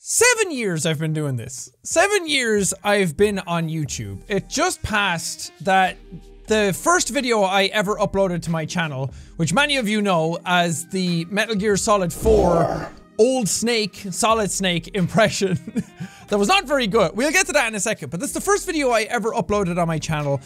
7 years I've been doing this. 7 years I've been on YouTube. It just passed that the first video I ever uploaded to my channel, which many of you know as the Metal Gear Solid 4 Old Snake, Solid Snake impression that was not very good. We'll get to that in a second, but that's the first video I ever uploaded on my channel,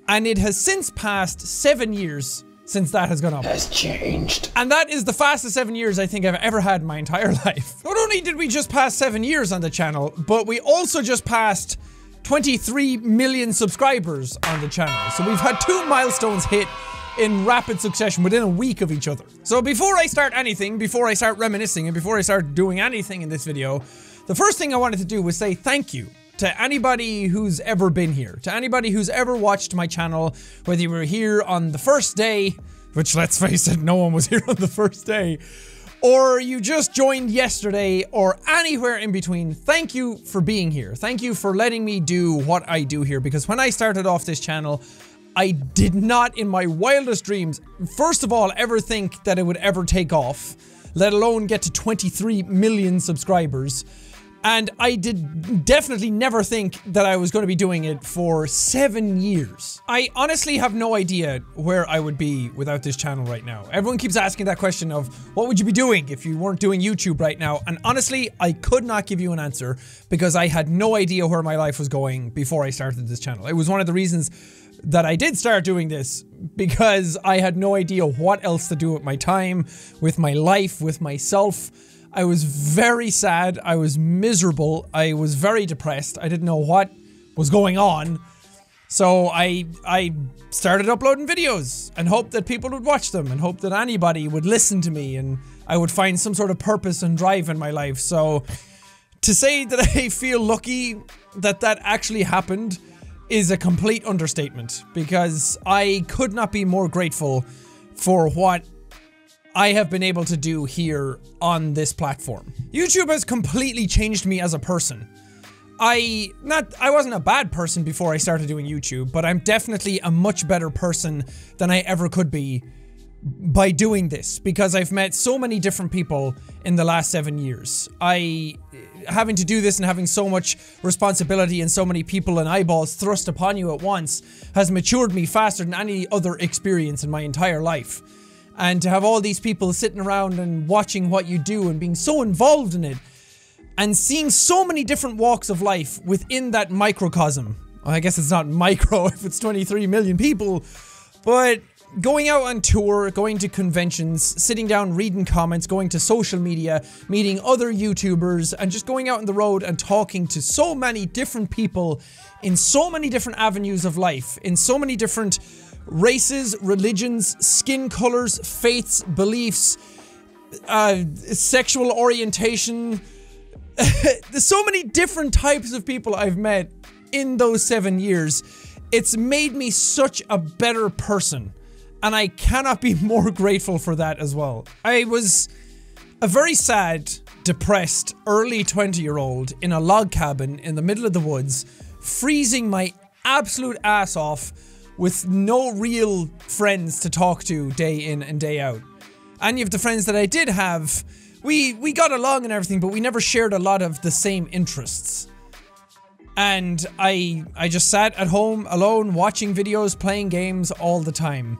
and it has since passed 7 years since that has gone up. Has changed. And that is the fastest 7 years I think I've ever had in my entire life. Not only did we just pass 7 years on the channel, but we also just passed 23 million subscribers on the channel. So we've had two milestones hit in rapid succession within a week of each other. So before I start anything, before I start reminiscing, and before I start doing anything in this video, the first thing I wanted to do was say thank you to anybody who's ever been here, to anybody who's ever watched my channel, whether you were here on the first day, which let's face it, no one was here on the first day, or you just joined yesterday, or anywhere in between. Thank you for being here. Thank you for letting me do what I do here, because when I started off this channel, I did not in my wildest dreams, first of all, ever think that it would ever take off, let alone get to 23 million subscribers. And I did definitely never think that I was going to be doing it for 7 years. I honestly have no idea where I would be without this channel right now. Everyone keeps asking that question of, what would you be doing if you weren't doing YouTube right now? And honestly, I could not give you an answer because I had no idea where my life was going before I started this channel. It was one of the reasons that I did start doing this, because I had no idea what else to do with my time, with my life, with myself. I was very sad, I was miserable, I was very depressed, I didn't know what was going on. So I started uploading videos and hoped that people would watch them and hoped that anybody would listen to me and I would find some sort of purpose and drive in my life. So to say that I feel lucky that that actually happened is a complete understatement, because I could not be more grateful for what I have been able to do here on this platform. YouTube has completely changed me as a person. I wasn't a bad person before I started doing YouTube, but I'm definitely a much better person than I ever could be by doing this, because I've met so many different people in the last 7 years. Having to do this and having so much responsibility and so many people and eyeballs thrust upon you at once has matured me faster than any other experience in my entire life. And to have all these people sitting around and watching what you do and being so involved in it and seeing so many different walks of life within that microcosm. Well, I guess it's not micro if it's 23 million people, but going out on tour, going to conventions, sitting down, reading comments, going to social media, meeting other YouTubers, and just going out on the road and talking to so many different people in so many different avenues of life, in so many different races, religions, skin colors, faiths, beliefs, sexual orientation. There's so many different types of people I've met in those 7 years. It's made me such a better person, and I cannot be more grateful for that as well. I was a very sad, depressed, early 20-year-old in a log cabin in the middle of the woods, freezing my absolute ass off, with no real friends to talk to day in and day out. Any of the friends that I did have, we got along and everything, but we never shared a lot of the same interests. And I just sat at home alone, watching videos, playing games all the time.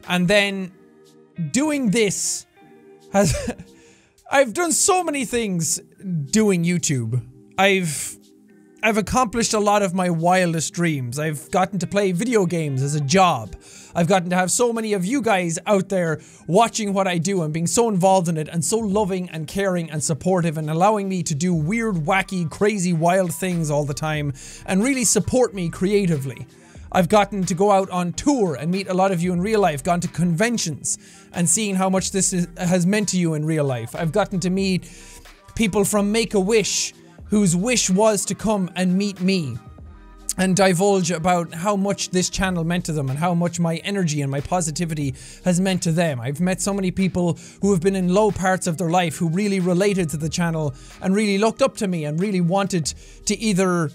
And then doing this has... I've done so many things doing YouTube. I've accomplished a lot of my wildest dreams. I've gotten to play video games as a job. I've gotten to have so many of you guys out there watching what I do and being so involved in it and so loving and caring and supportive and allowing me to do weird, wacky, crazy, wild things all the time and really support me creatively. I've gotten to go out on tour and meet a lot of you in real life, gone to conventions and seeing how much this has meant to you in real life. I've gotten to meet people from Make-A-Wish whose wish was to come and meet me and divulge about how much this channel meant to them and how much my energy and my positivity has meant to them. I've met so many people who have been in low parts of their life who really related to the channel and really looked up to me and really wanted to either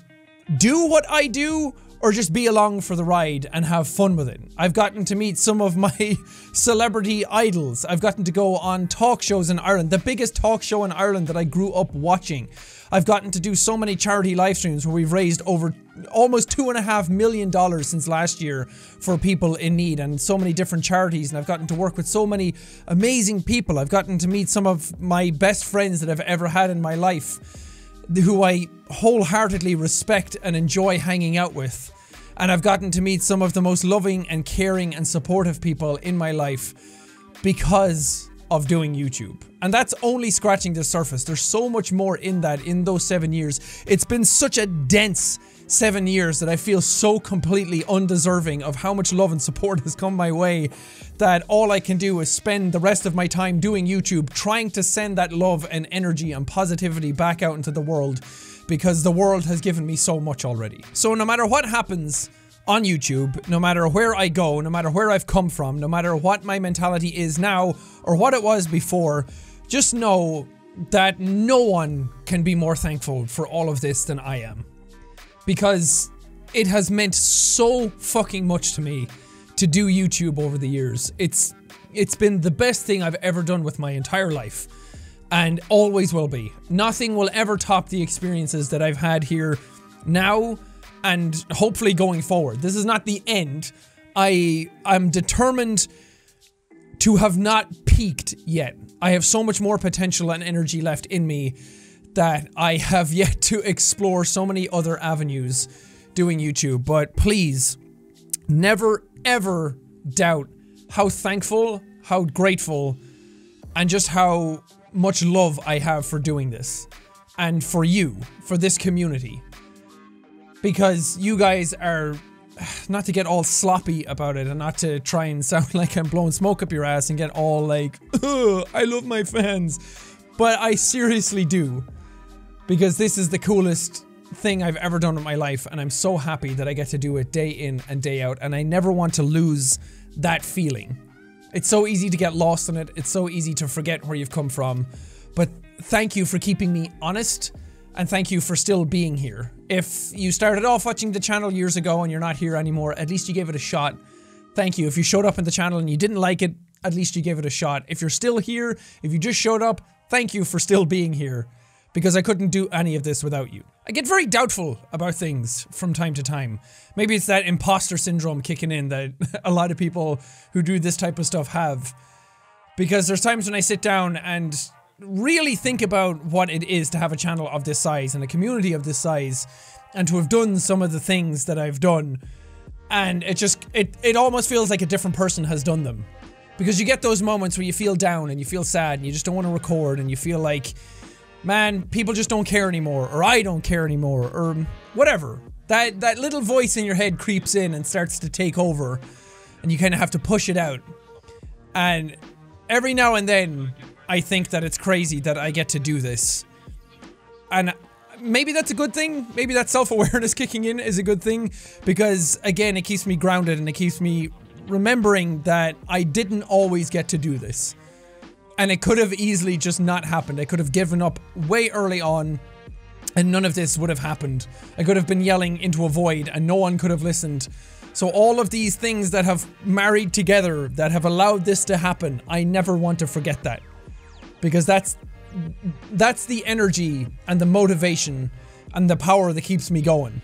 do what I do or just be along for the ride and have fun with it. I've gotten to meet some of my celebrity idols. I've gotten to go on talk shows in Ireland, the biggest talk show in Ireland that I grew up watching. I've gotten to do so many charity live streams where we've raised over almost $2.5 million since last year for people in need and so many different charities, and I've gotten to work with so many amazing people. I've gotten to meet some of my best friends that I've ever had in my life, who I wholeheartedly respect and enjoy hanging out with. And I've gotten to meet some of the most loving and caring and supportive people in my life because of doing YouTube. And that's only scratching the surface. There's so much more in that, in those 7 years. It's been such a dense 7 years that I feel so completely undeserving of how much love and support has come my way, that all I can do is spend the rest of my time doing YouTube, trying to send that love and energy and positivity back out into the world, because the world has given me so much already. So no matter what happens on YouTube, no matter where I go, no matter where I've come from, no matter what my mentality is now or what it was before, just know that no one can be more thankful for all of this than I am. Because it has meant so fucking much to me to do YouTube over the years. It's been the best thing I've ever done with my entire life, and always will be. Nothing will ever top the experiences that I've had here now and hopefully going forward. This is not the end. I'm determined to have not peaked yet. I have so much more potential and energy left in me that I have yet to explore so many other avenues doing YouTube. But please, never ever doubt how thankful, how grateful, and just how much love I have for doing this. And for you, for this community. Because you guys are, not to get all sloppy about it and not to try and sound like I'm blowing smoke up your ass and get all like, ugh, I love my fans. But I seriously do. Because this is the coolest thing I've ever done in my life, and I'm so happy that I get to do it day in and day out, and I never want to lose that feeling. It's so easy to get lost in it, it's so easy to forget where you've come from, but thank you for keeping me honest, and thank you for still being here. If you started off watching the channel years ago and you're not here anymore, at least you gave it a shot. Thank you. If you showed up in the channel and you didn't like it, at least you gave it a shot. If you're still here, if you just showed up, thank you for still being here. Because I couldn't do any of this without you. I get very doubtful about things from time to time. Maybe it's that imposter syndrome kicking in that a lot of people who do this type of stuff have. Because there's times when I sit down and really think about what it is to have a channel of this size and a community of this size, and to have done some of the things that I've done, and it almost feels like a different person has done them. Because you get those moments where you feel down and you feel sad and you just don't want to record, and you feel like, man, people just don't care anymore, or I don't care anymore, or whatever. That little voice in your head creeps in and starts to take over, and you kind of have to push it out. And every now and then, I think that it's crazy that I get to do this. And maybe that's a good thing. Maybe that self-awareness kicking in is a good thing, because again, it keeps me grounded and it keeps me remembering that I didn't always get to do this. And it could have easily just not happened. I could have given up way early on and none of this would have happened. I could have been yelling into a void and no one could have listened. So all of these things that have married together, that have allowed this to happen, I never want to forget that. Because that's the energy and the motivation and the power that keeps me going.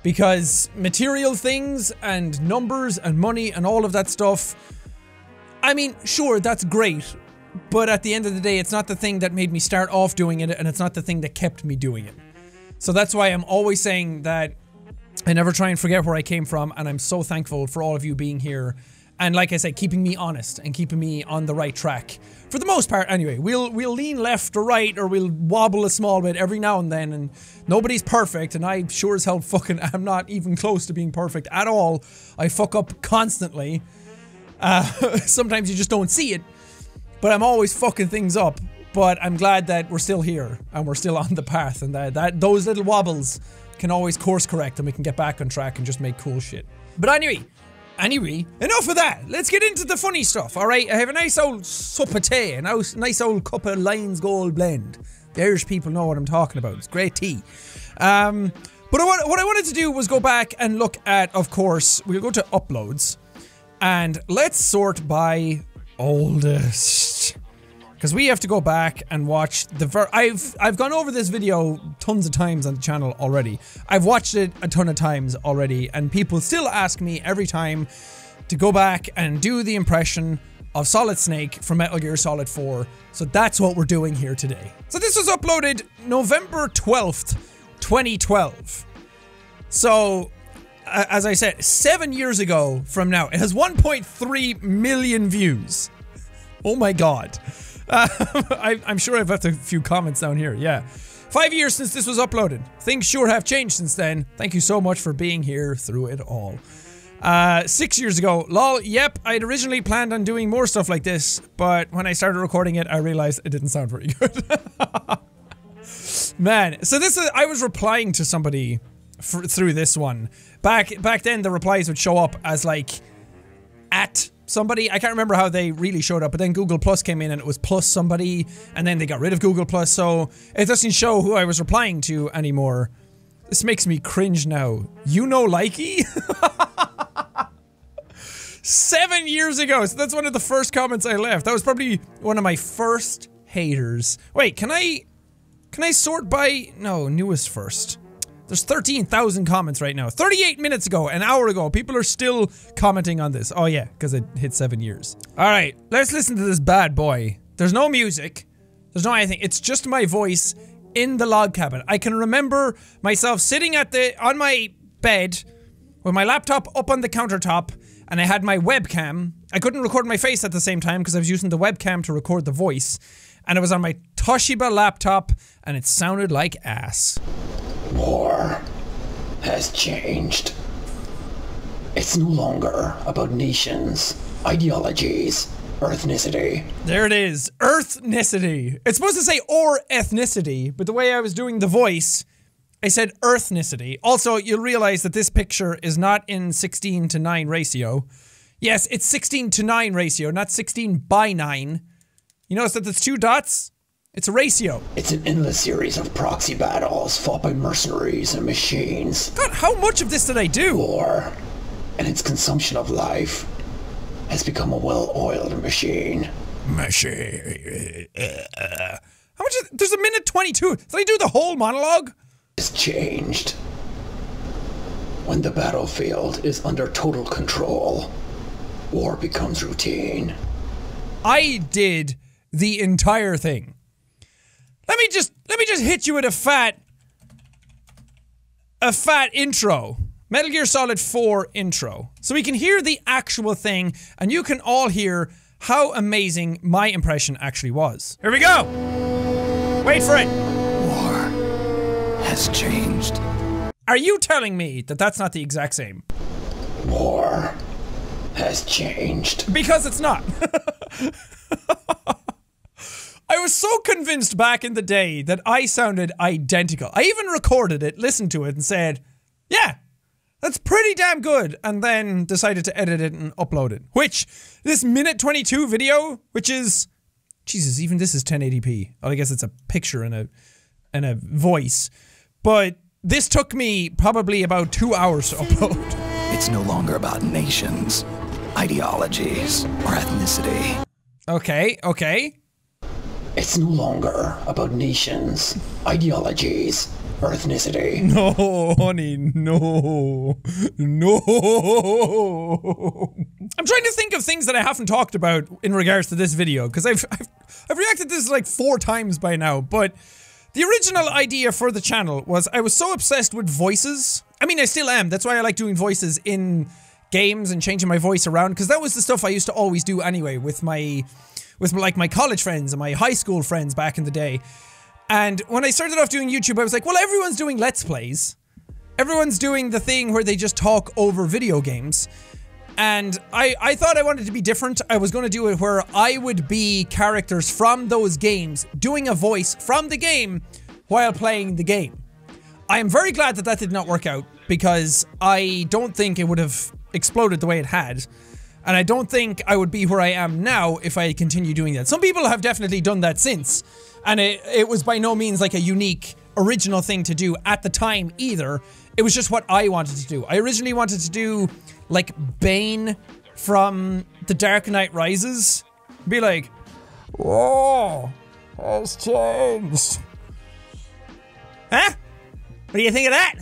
Because material things and numbers and money and all of that stuff, I mean, sure, that's great, but at the end of the day, it's not the thing that made me start off doing it, and it's not the thing that kept me doing it. So that's why I'm always saying that I never try and forget where I came from, and I'm so thankful for all of you being here. And like I said, keeping me honest and keeping me on the right track. For the most part, anyway. We'll lean left or right, or we'll wobble a small bit every now and then, and nobody's perfect, and I sure as hell fucking am not even close to being perfect at all. I fuck up constantly. Sometimes you just don't see it, but I'm always fucking things up. But I'm glad that we're still here, and we're still on the path, and that those little wobbles can always course correct, and we can get back on track and just make cool shit. But anyway, enough of that. Let's get into the funny stuff, alright? I have a nice old sup of tea, a nice old cup of Lions Gold blend. The Irish people know what I'm talking about. It's great tea. But what I wanted to do was go back and look at, of course, we'll go to uploads. And let's sort by oldest. because we have to go back and watch the I've gone over this video tons of times on the channel already. I've watched it a ton of times already, and people still ask me every time to go back and do the impression of Solid Snake from Metal Gear Solid 4. So that's what we're doing here today. So this was uploaded November 12th, 2012. So, as I said, 7 years ago from now. It has 1.3 million views. Oh my god. I'm sure I've left a few comments down here, yeah. 5 years since this was uploaded. Things sure have changed since then. Thank you so much for being here through it all. 6 years ago, lol, yep, I'd originally planned on doing more stuff like this, but when I started recording it, I realized it didn't sound very good. Man, so this is, I was replying to somebody through this one. Back then, the replies would show up as like, at somebody. I can't remember how they really showed up, but then Google Plus came in and it was plus somebody, and then they got rid of Google Plus, so it doesn't show who I was replying to anymore. This makes me cringe now. You know likey? 7 years ago, so that's one of the first comments I left. That was probably one of my first haters. Wait, can I sort by, no, newest first. There's 13,000 comments right now. 38 minutes ago, an hour ago, people are still commenting on this. Oh yeah, because it hit 7 years. Alright, let's listen to this bad boy. There's no music. There's no anything. It's just my voice in the log cabin. I can remember myself sitting on my bed with my laptop up on the countertop, and I had my webcam. I couldn't record my face at the same time because I was using the webcam to record the voice. And it was on my Toshiba laptop, and it sounded like ass. War has changed. It's no longer about nations, ideologies, or ethnicity. There it is. Earthnicity. It's supposed to say or ethnicity, but the way I was doing the voice, I said earthnicity. Also, you'll realize that this picture is not in 16:9 ratio. Yes, it's 16:9 ratio, not 16:9. You notice that there's 2 dots? It's a ratio. It's an endless series of proxy battles fought by mercenaries and machines. God, how much of this did I do? War and its consumption of life has become a well-oiled machine. How much there's a minute 22. Did I do the whole monologue? It's changed. When the battlefield is under total control, war becomes routine. I did the entire thing. Let me just hit you with a fat intro. Metal Gear Solid 4 intro. So we can hear the actual thing, and you can all hear how amazing my impression actually was. Here we go! Wait for it! War has changed. Are you telling me that that's not the exact same? War has changed. Because it's not. I was so convinced back in the day that I sounded identical. I even recorded it, listened to it, and said, yeah, that's pretty damn good, and then decided to edit it and upload it. Which, this minute 22 video, which is, Jesus, even this is 1080p. Well, I guess it's a picture and a voice. But this took me probably about 2 hours to upload. It's no longer about nations, ideologies, or ethnicity. Okay, okay. It's no longer about nations, ideologies, or ethnicity. No, honey, no. No. I'm trying to think of things that I haven't talked about in regards to this video, because I've reacted to this like 4 times by now, but the original idea for the channel was I was so obsessed with voices. I mean, I still am. That's why I like doing voices in games and changing my voice around, because that was the stuff I used to always do anyway with my college friends and my high school friends back in the day. And when I started off doing YouTube, I was like, well, everyone's doing Let's Plays. Everyone's doing the thing where they just talk over video games. And I thought I wanted to be different. I was going to do it where I would be characters from those games, doing a voice from the game while playing the game. I am very glad that that did not work out, because I don't think it would have exploded the way it had. And I don't think I would be where I am now if I continue doing that. Some people have definitely done that since. And it was by no means like a unique, original thing to do at the time either. It was just what I wanted to do. I originally wanted to do, like, Bane from The Dark Knight Rises. Be like, Oh, has changed. Huh? What do you think of that?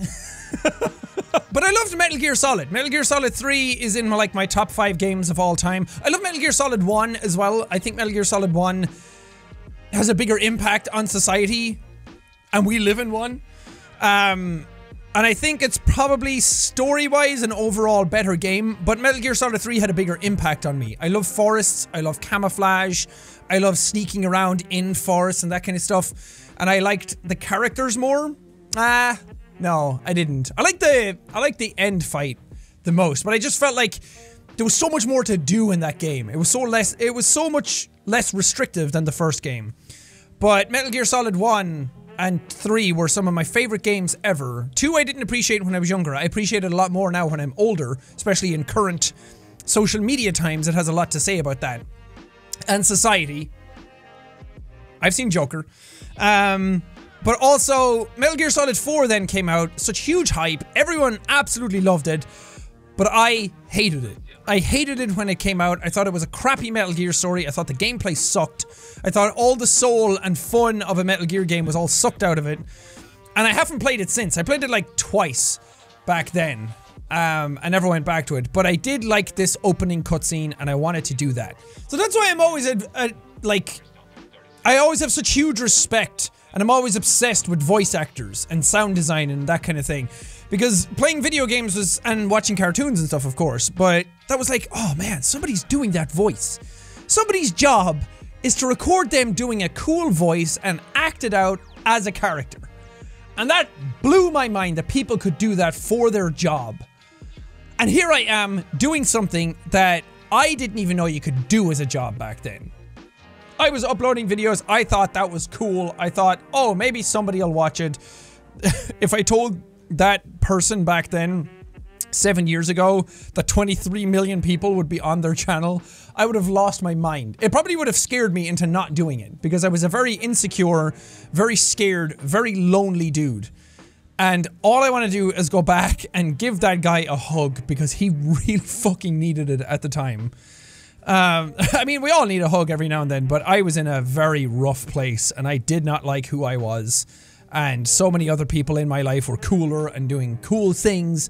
But I loved Metal Gear Solid. Metal Gear Solid 3 is in like my top 5 games of all time. I love Metal Gear Solid 1 as well. I think Metal Gear Solid 1 has a bigger impact on society, and we live in one. And I think it's probably story-wise an overall better game, but Metal Gear Solid 3 had a bigger impact on me. I love forests, I love camouflage, I love sneaking around in forests and that kind of stuff, and I liked the characters more. No, I didn't. I like the end fight the most, but I just felt like there was so much more to do in that game. It was so much less restrictive than the first game. But Metal Gear Solid 1 and 3 were some of my favorite games ever. 2 I didn't appreciate when I was younger. I appreciate it a lot more now when I'm older, especially in current social media times. It has a lot to say about that. And society. I've seen Joker. But also, Metal Gear Solid 4 then came out, such huge hype, everyone absolutely loved it, but I hated it. I hated it when it came out. I thought it was a crappy Metal Gear story. I thought the gameplay sucked. I thought all the soul and fun of a Metal Gear game was all sucked out of it. And I haven't played it since. I played it like twice back then. I never went back to it, but I did like this opening cutscene and I wanted to do that. So that's why I'm always I always have such huge respect, and I'm always obsessed with voice actors and sound design and that kind of thing. Because playing video games was, and watching cartoons and stuff of course, but that was like, oh man, somebody's doing that voice. Somebody's job is to record them doing a cool voice and act it out as a character. And that blew my mind that people could do that for their job. And here I am doing something that I didn't even know you could do as a job back then. I was uploading videos, I thought that was cool, I thought, oh, maybe somebody will watch it. If I told that person back then, 7 years ago, that 23 million people would be on their channel, I would have lost my mind. It probably would have scared me into not doing it, because I was a very insecure, very scared, very lonely dude. And all I want to do is go back and give that guy a hug, because he really fucking needed it at the time. I mean, we all need a hug every now and then, but I was in a very rough place, and I did not like who I was. And so many other people in my life were cooler and doing cool things.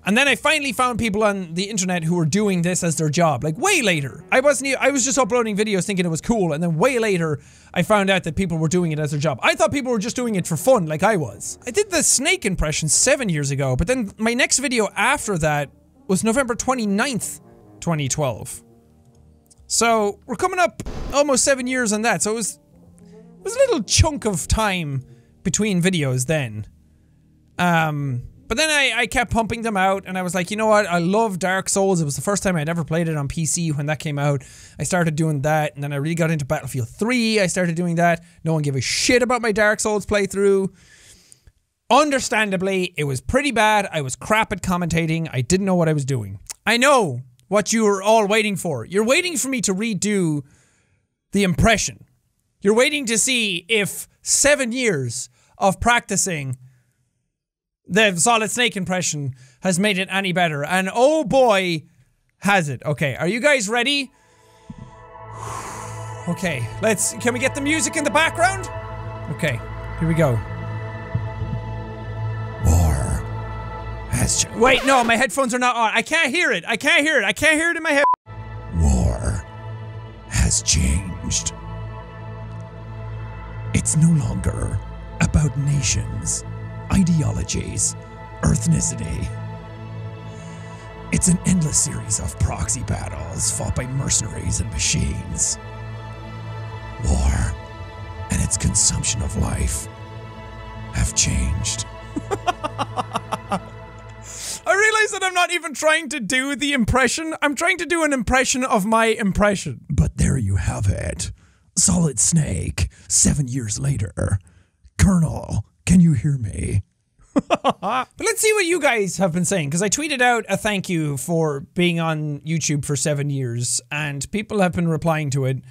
And then I finally found people on the internet who were doing this as their job, like way later. I was just uploading videos thinking it was cool, and then way later I found out that people were doing it as their job. I thought people were just doing it for fun, like I was. I did the Snake impression 7 years ago, but then my next video after that was November 29th, 2012. So we're coming up almost 7 years on that, so it was a little chunk of time between videos then. But then I kept pumping them out, and I was like, you know what, I love Dark Souls. It was the first time I'd ever played it on PC when that came out. I started doing that, and then I really got into Battlefield 3, I started doing that. No one gave a shit about my Dark Souls playthrough. Understandably, it was pretty bad. I was crap at commentating. I didn't know what I was doing. I know what you were all waiting for. You're waiting for me to redo the impression. You're waiting to see if 7 years of practicing the Solid Snake impression has made it any better. And oh boy, has it. Okay, are you guys ready? Okay, can we get the music in the background? Okay, here we go. War has wait, no, my headphones are not on. I can't hear it. I can't hear it. I can't hear it in my head. War has changed. It's no longer about nations, ideologies, ethnicity. It's an endless series of proxy battles fought by mercenaries and machines. War and its consumption of life have changed. I realize that I'm not even trying to do the impression. I'm trying to do an impression of my impression. But there you have it. Solid Snake, 7 years later. Colonel, can you hear me? But let's see what you guys have been saying, because I tweeted out a thank you for being on YouTube for 7 years, and people have been replying to it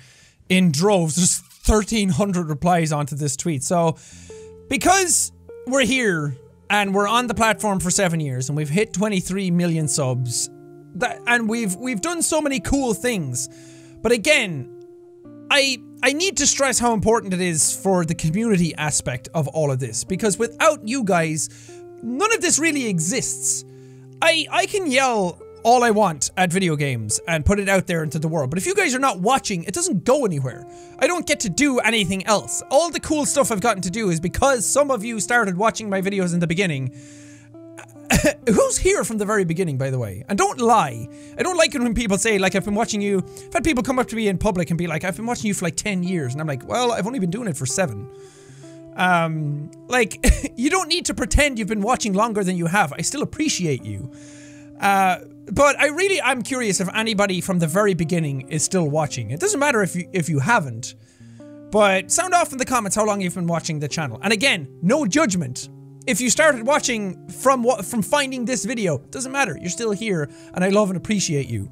in droves. There's 1,300 replies onto this tweet. So, because we're here and we're on the platform for 7 years and we've hit 23 million subs, and we've done so many cool things. But again, I need to stress how important it is for the community aspect of all of this, because without you guys, none of this really exists. I can yell all I want at video games and put it out there into the world, but if you guys are not watching, it doesn't go anywhere. I don't get to do anything else. All the cool stuff I've gotten to do is because some of you started watching my videos in the beginning. Who's here from the very beginning, by the way? And don't lie. I don't like it when people say, like, I've been watching you. I've had people come up to me in public and be like, I've been watching you for like 10 years. And I'm like, well, I've only been doing it for 7. Like, you don't need to pretend you've been watching longer than you have. I still appreciate you. But I'm curious if anybody from the very beginning is still watching. It doesn't matter if you haven't. But sound off in the comments how long you've been watching the channel. And again, no judgment. If you started watching from finding this video, doesn't matter. You're still here, and I love and appreciate you.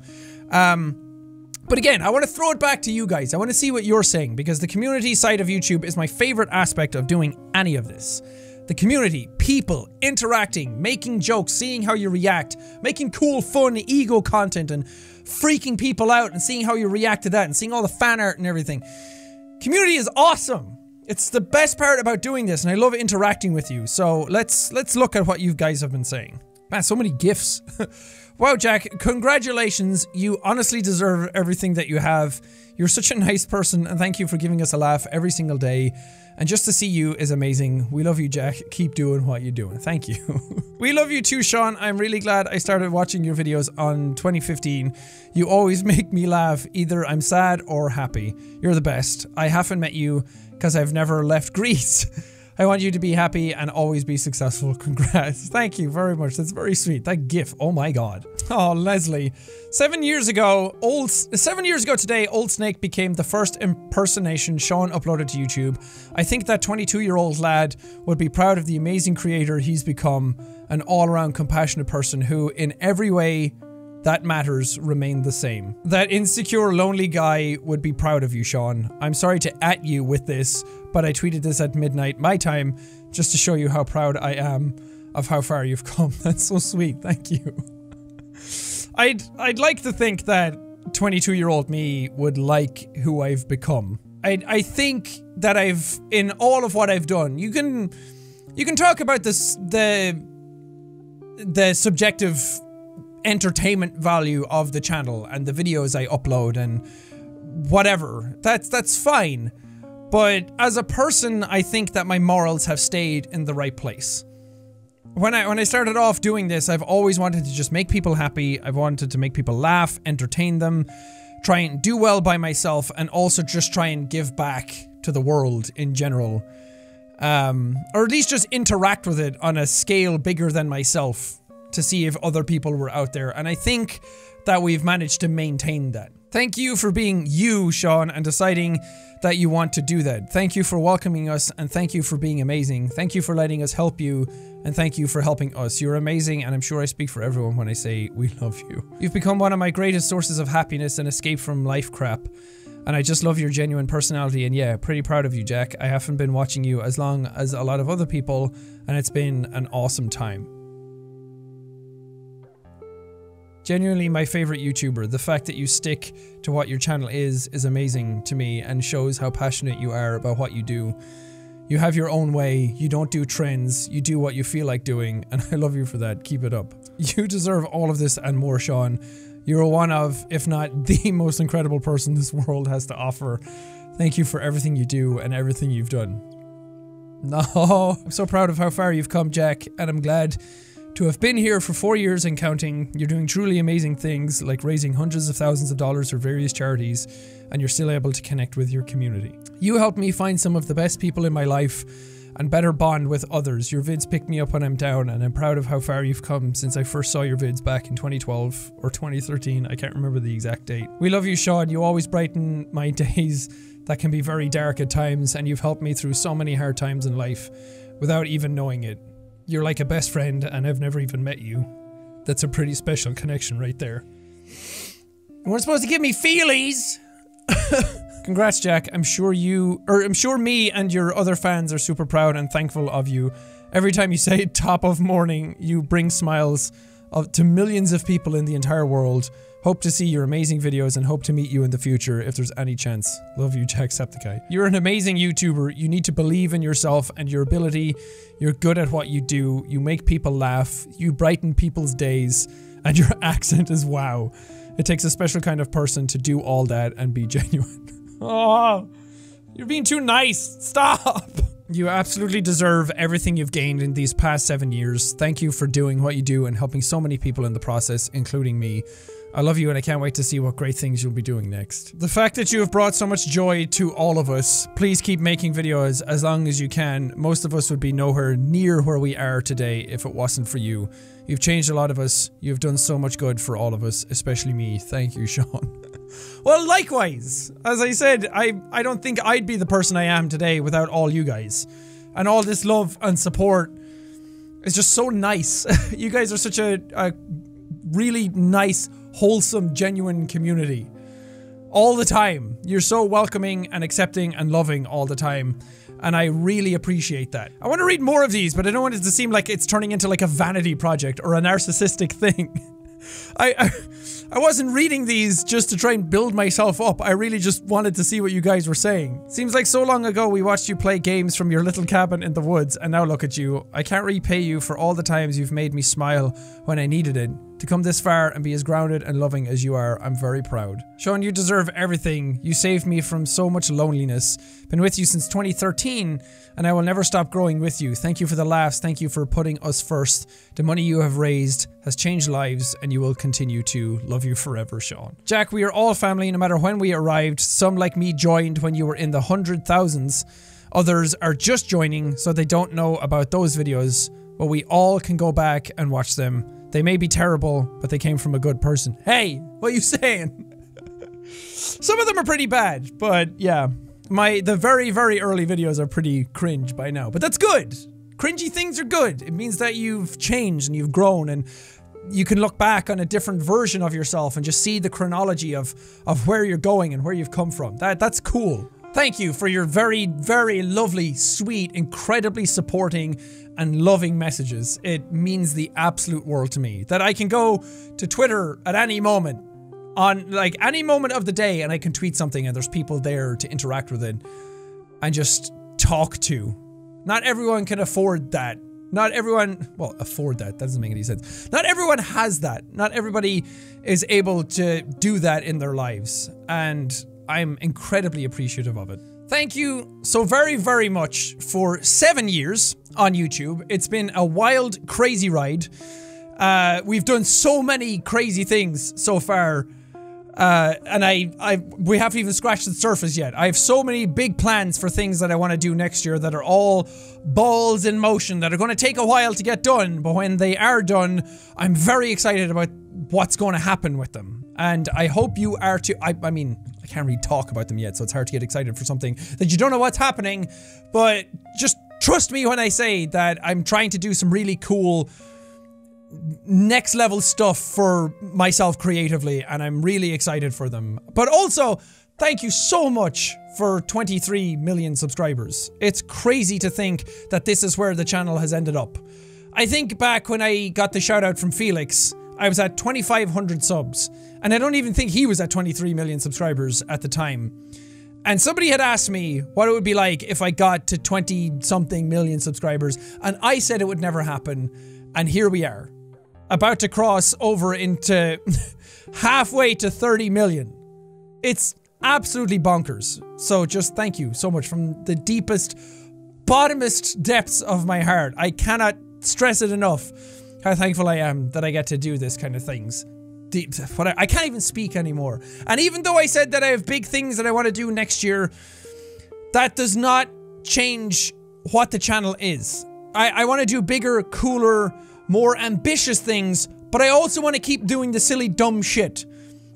But again, I want to throw it back to you guys. I want to see what you're saying, because the community side of YouTube is my favorite aspect of doing any of this. The community, people, interacting, making jokes, seeing how you react, making cool, fun, ego content, and freaking people out and seeing how you react to that, and seeing all the fan art and everything. Community is awesome. It's the best part about doing this, and I love interacting with you. So let's look at what you guys have been saying. Man, so many gifts. Wow, Jack, congratulations. You honestly deserve everything that you have. You're such a nice person, and thank you for giving us a laugh every single day. And just to see you is amazing. We love you, Jack. Keep doing what you're doing. Thank you. We love you too, Sean. I'm really glad I started watching your videos on 2015. You always make me laugh. Either I'm sad or happy. You're the best. I haven't met you because I've never left Greece. I want you to be happy and always be successful. Congrats. Thank you very much. That's very sweet. That gif. Oh my god. Oh, Leslie. 7 years ago today, Old Snake became the first impersonation Sean uploaded to YouTube. I think that 22-year-old lad would be proud of the amazing creator he's become, an all-around compassionate person who, in every way that matters, remained the same. That insecure, lonely guy would be proud of you, Sean. I'm sorry to at you with this, but I tweeted this at midnight my time just to show you how proud I am of how far you've come. That's so sweet. Thank you. I'd like to think that 22-year-old me would like who I've become. I think that in all of what I've done, you can talk about this, the subjective entertainment value of the channel and the videos I upload and whatever. That's fine. But as a person, I think that my morals have stayed in the right place. When I started off doing this, I've always wanted to just make people happy. I've wanted to make people laugh, entertain them, try and do well by myself, and also just try and give back to the world in general. Or at least just interact with it on a scale bigger than myself to see if other people were out there. And I think that we've managed to maintain that. Thank you for being you, Sean, and deciding that you want to do that. Thank you for welcoming us, and thank you for being amazing. Thank you for letting us help you, and thank you for helping us. You're amazing, and I'm sure I speak for everyone when I say we love you. You've become one of my greatest sources of happiness and escape from life crap. And I just love your genuine personality, and yeah, pretty proud of you, Jack. I haven't been watching you as long as a lot of other people, and it's been an awesome time. Genuinely my favorite YouTuber. The fact that you stick to what your channel is amazing to me and shows how passionate you are about what you do. You have your own way, you don't do trends, you do what you feel like doing, and I love you for that. Keep it up. You deserve all of this and more, Sean. You're one of, if not the most incredible person this world has to offer. Thank you for everything you do and everything you've done. No, I'm so proud of how far you've come, Jack, and I'm glad to have been here for 4 years and counting. You're doing truly amazing things, like raising hundreds of thousands of dollars for various charities, and you're still able to connect with your community. You helped me find some of the best people in my life and better bond with others. Your vids pick me up when I'm down, and I'm proud of how far you've come since I first saw your vids back in 2012 or 2013. I can't remember the exact date. We love you, Sean. You always brighten my days that can be very dark at times, and you've helped me through so many hard times in life without even knowing it. You're like a best friend, and I've never even met you. That's a pretty special connection right there. You weren't supposed to give me feelies! Congrats, Jack. I'm sure me and your other fans are super proud and thankful of you. Every time you say top of morning, you bring smiles to millions of people in the entire world. Hope to see your amazing videos and hope to meet you in the future if there's any chance. Love you, Jacksepticeye. You're an amazing YouTuber. You need to believe in yourself and your ability. You're good at what you do. You make people laugh. You brighten people's days. And your accent is wow. It takes a special kind of person to do all that and be genuine. Oh, you're being too nice. Stop. You absolutely deserve everything you've gained in these past 7 years. Thank you for doing what you do and helping so many people in the process, including me. I love you and I can't wait to see what great things you'll be doing next. The fact that you have brought so much joy to all of us, please keep making videos as long as you can. Most of us would be nowhere near where we are today if it wasn't for you. You've changed a lot of us. You've done so much good for all of us, especially me. Thank you, Sean. Well, likewise. As I said, I don't think I'd be the person I am today without all you guys. And all this love and support is just so nice. You guys are such a really nice, wholesome, genuine community. All the time. You're so welcoming and accepting and loving all the time. And I really appreciate that. I want to read more of these, but I don't want it to seem like it's turning into like a vanity project or a narcissistic thing. I wasn't reading these just to try and build myself up. I really just wanted to see what you guys were saying. Seems like so long ago we watched you play games from your little cabin in the woods, and now look at you. I can't repay you for all the times you've made me smile when I needed it. To come this far and be as grounded and loving as you are, I'm very proud. Sean, you deserve everything. You saved me from so much loneliness. Been with you since 2013, and I will never stop growing with you. Thank you for the laughs. Thank you for putting us first. The money you have raised has changed lives, and you will continue to. Love you forever, Sean. Jack, we are all family no matter when we arrived. Some like me joined when you were in the 100,000s. Others are just joining, so they don't know about those videos, but we all can go back and watch them. They may be terrible, but they came from a good person. Hey, what are you saying? Some of them are pretty bad, but yeah. The very, very early videos are pretty cringe by now, but that's good. Cringy things are good. It means that you've changed and you've grown and you can look back on a different version of yourself and just see the chronology of where you're going and where you've come from. That's cool. Thank you for your very, very lovely, sweet, incredibly supporting and loving messages. It means the absolute world to me. That I can go to Twitter at any moment, on like any moment of the day, and I can tweet something and there's people there to interact with it and just talk to. Not everyone can afford that. Not everyone, well, afford that doesn't make any sense. Not everyone has that. Not everybody is able to do that in their lives. And I'm incredibly appreciative of it. Thank you so very, very much for 7 years on YouTube. It's been a wild, crazy ride. We've done so many crazy things so far. And we haven't even scratched the surface yet. I have so many big plans for things that I want to do next year that are all balls in motion that are going to take a while to get done. But when they are done, I'm very excited about what's going to happen with them. And I hope you are too. I mean, I can't really talk about them yet, so it's hard to get excited for something that you don't know what's happening. But just trust me when I say that I'm trying to do some really cool next level stuff for myself creatively, and I'm really excited for them. But also, thank you so much for 23 million subscribers. It's crazy to think that this is where the channel has ended up. I think back when I got the shout out from Felix, I was at 2,500 subs, and I don't even think he was at 23 million subscribers at the time. And somebody had asked me what it would be like if I got to 20-something million subscribers, and I said it would never happen, and here we are. About to cross over into halfway to 30 million. It's absolutely bonkers. So just thank you so much from the deepest, bottomest depths of my heart. I cannot stress it enough how thankful I am that I get to do this kind of things. I can't even speak anymore. And even though I said that I have big things that I want to do next year, that does not change what the channel is. I want to do bigger, cooler, more ambitious things, but I also want to keep doing the silly, dumb shit.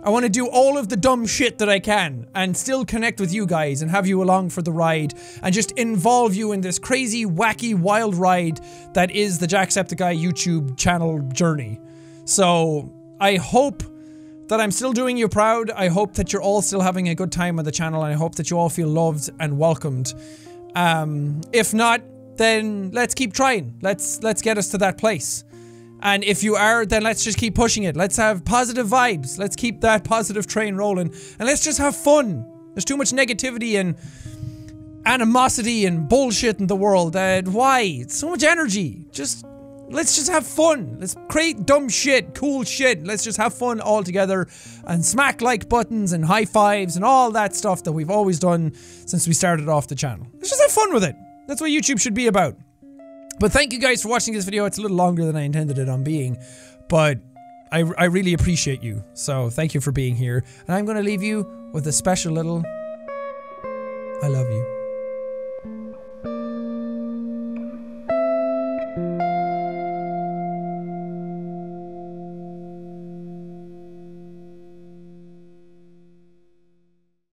I want to do all of the dumb shit that I can and still connect with you guys and have you along for the ride and just involve you in this crazy, wacky, wild ride that is the Jacksepticeye YouTube channel journey. So I hope that I'm still doing you proud. I hope that you're all still having a good time on the channel, and I hope that you all feel loved and welcomed. If not, then let's keep trying. Let's get us to that place. And if you are, then let's just keep pushing it. Let's have positive vibes. Let's keep that positive train rolling. And let's just have fun. There's too much negativity and animosity and bullshit in the world. Why? It's so much energy. Let's just have fun. Let's create dumb shit, cool shit. Let's just have fun all together and smack like buttons and high fives and all that stuff that we've always done since we started off the channel. Let's just have fun with it. That's what YouTube should be about. But thank you guys for watching this video. It's a little longer than I intended it on being, but I really appreciate you. So thank you for being here. And I'm going to leave you with a special little I love you.